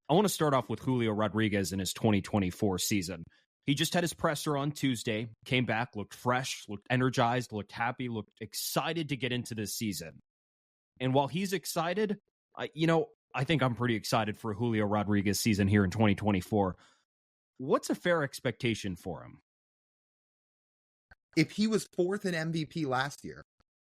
I want to start off with Julio Rodriguez in his 2024 season. He just had his presser on Tuesday, came back, looked fresh, looked energized, looked happy, looked excited to get into this season. And while he's excited, I think I'm pretty excited for Julio Rodriguez season here in 2024. What's a fair expectation for him? If he was fourth in MVP last year,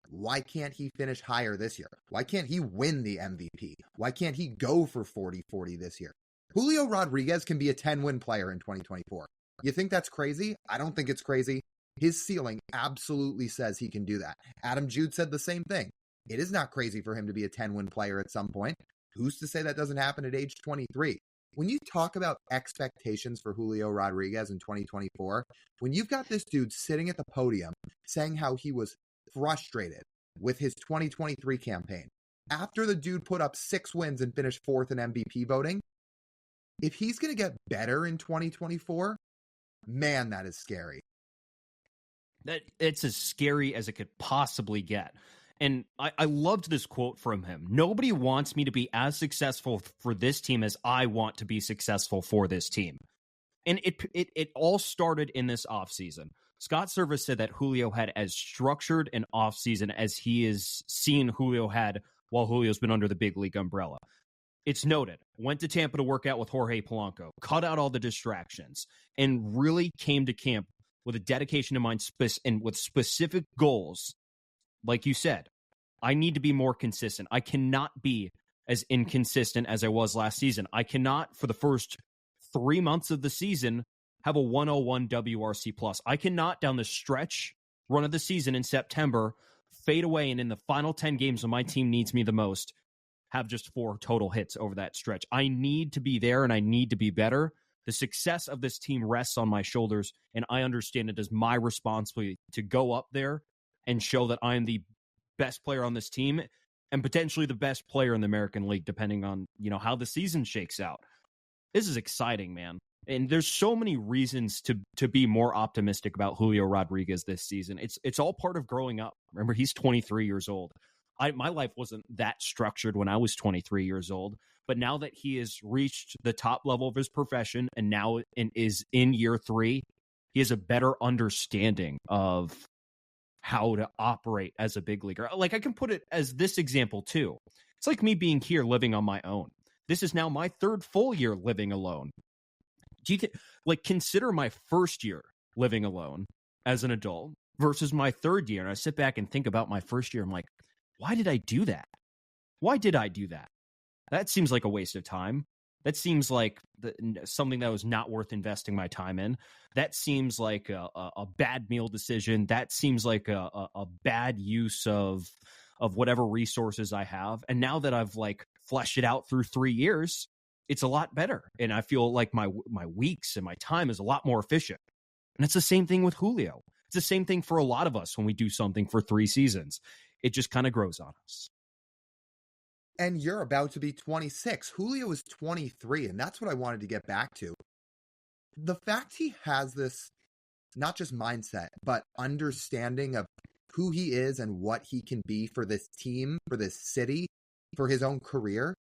why can't he finish higher this year? Why can't he win the MVP? Why can't he go for 40-40 this year? Julio Rodriguez can be a 10-win player in 2024. You think that's crazy? I don't think it's crazy. His ceiling absolutely says he can do that. Adam Jude said the same thing. It is not crazy for him to be a 10-win player at some point. Who's to say that doesn't happen at age 23? When you talk about expectations for Julio Rodriguez in 2024, when you've got this dude sitting at the podium saying how he was frustrated with his 2023 campaign, after the dude put up 6 wins and finished 4th in MVP voting, if he's going to get better in 2024, man, that is scary. It's as scary as it could possibly get. And I loved this quote from him. Nobody wants me to be as successful for this team as I want to be successful for this team. And it all started in this offseason. Scott Service said that Julio had as structured an offseason as he has seen Julio had while Julio's been under the big league umbrella. It's noted, went to Tampa to work out with Jorge Polanco, cut out all the distractions, and really came to camp with a dedication in mind and with specific goals. Like you said, I need to be more consistent. I cannot be as inconsistent as I was last season. I cannot, for the first 3 months of the season, have a 101 WRC plus. I cannot, down the stretch run of the season in September, fade away and in the final 10 games when my team needs me the most, have just 4 total hits over that stretch. I need to be there and I need to be better. The success of this team rests on my shoulders, and I understand it as my responsibility to go up there and show that I am the best player on this team and potentially the best player in the American League, depending on, how the season shakes out. This is exciting, man. And there's so many reasons to be more optimistic about Julio Rodriguez this season. It's all part of growing up. Remember, he's 23 years old. My life wasn't that structured when I was 23 years old, but now that he has reached the top level of his profession and now is in year 3, he has a better understanding of how to operate as a big leaguer. Like, I can put it as this example too. It's like me being here living on my own. This is now my 3rd full year living alone. Do you consider my first year living alone as an adult versus my 3rd year? And I sit back and think about my first year. I'm like, why did I do that? Why did I do that? That seems like a waste of time. That seems like something that was not worth investing my time in. That seems like a bad meal decision. That seems like a bad use of whatever resources I have. And now that I've fleshed it out through 3 years, it's a lot better. And I feel like my weeks and my time is a lot more efficient. And it's the same thing with Julio. It's the same thing for a lot of us when we do something for 3 seasons. It just kind of grows on us. And you're about to be 26. Julio is 23, and that's what I wanted to get back to. The fact he has this, not just mindset, but understanding of who he is and what he can be for this team, for this city, for his own career,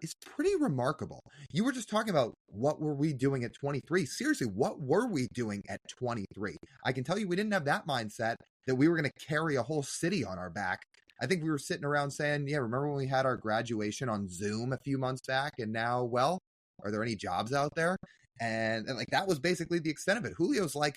is pretty remarkable. You were just talking about what were we doing at 23. Seriously, what were we doing at 23? I can tell you we didn't have that mindset that we were going to carry a whole city on our back. I think we were sitting around saying, yeah, remember when we had our graduation on Zoom a few months back? And now, well, are there any jobs out there? And that was basically the extent of it. Julio's like,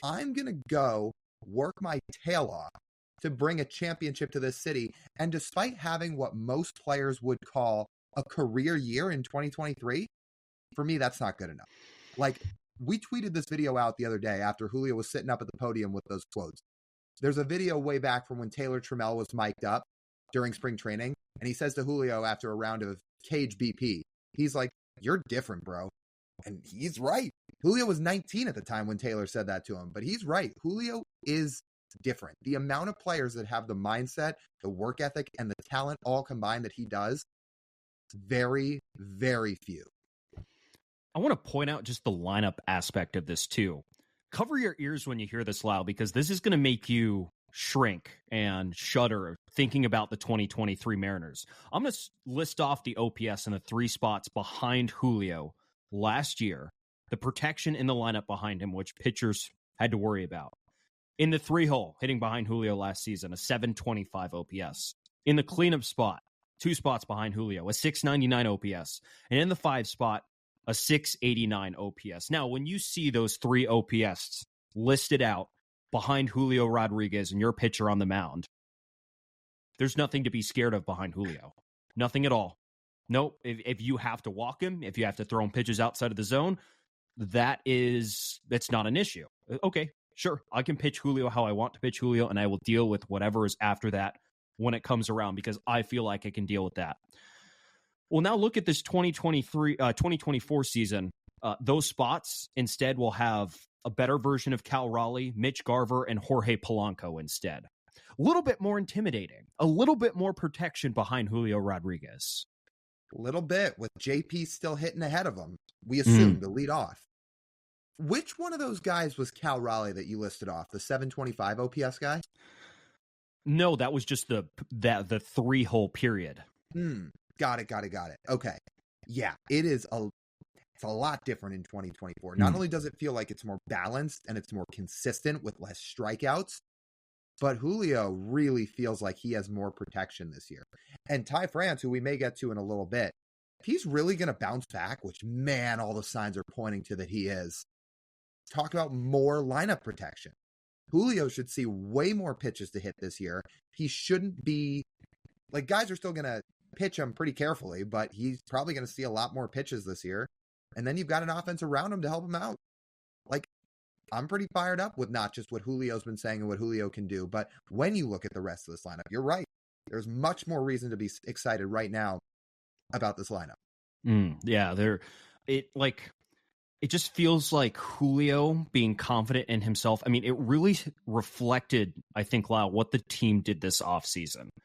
I'm going to go work my tail off to bring a championship to this city. And despite having what most players would call a career year in 2023, for me, that's not good enough. We tweeted this video out the other day after Julio was sitting up at the podium with those quotes. There's a video way back from when Taylor Trammell was mic'd up during spring training, and he says to Julio after a round of cage BP, he's like, you're different, bro. And he's right. Julio was 19 at the time when Taylor said that to him, but he's right. Julio is different. The amount of players that have the mindset, the work ethic, and the talent all combined that he does, very, very few. I want to point out just the lineup aspect of this too. Cover your ears when you hear this, Lyle, because this is going to make you shrink and shudder thinking about the 2023 Mariners. I'm going to list off the OPS in the 3 spots behind Julio last year, the protection in the lineup behind him, which pitchers had to worry about. In the 3-hole, hitting behind Julio last season, a 725 OPS. In the cleanup spot, 2 spots behind Julio, a 699 OPS. And in the 5 spot, a 689 OPS. Now, when you see those 3 OPS listed out behind Julio Rodriguez and your pitcher on the mound, there's nothing to be scared of behind Julio. Nothing at all. Nope. If you have to walk him, if you have to throw him pitches outside of the zone, that's not an issue. Okay, sure. I can pitch Julio how I want to pitch Julio, and I will deal with whatever is after that when it comes around, because I feel like I can deal with that. Well, now look at this 2024 season. Those spots instead will have a better version of Cal Raleigh, Mitch Garver, and Jorge Polanco instead. A little bit more intimidating, a little bit more protection behind Julio Rodriguez. A little bit, with JP still hitting ahead of him, we assume, to lead off. Which one of those guys was Cal Raleigh that you listed off? The 725 OPS guy? No, that was just the 3-hole period. Got it. Okay. Yeah, it's a lot different in 2024. Not only does it feel like it's more balanced and it's more consistent with less strikeouts, but Julio really feels like he has more protection this year. And Ty France, who we may get to in a little bit, if he's really going to bounce back, which, man, all the signs are pointing to that he is, talk about more lineup protection. Julio should see way more pitches to hit this year. He shouldn't be, like, guys are still going to pitch him pretty carefully, but he's probably going to see a lot more pitches this year. And then you've got an offense around him to help him out. Like, I'm pretty fired up with not just what Julio's been saying and what Julio can do, but when you look at the rest of this lineup, you're right. There's much more reason to be excited right now about this lineup. Yeah, it just feels like Julio being confident in himself. I mean, it really reflected, I think, Lyle, what the team did this offseason.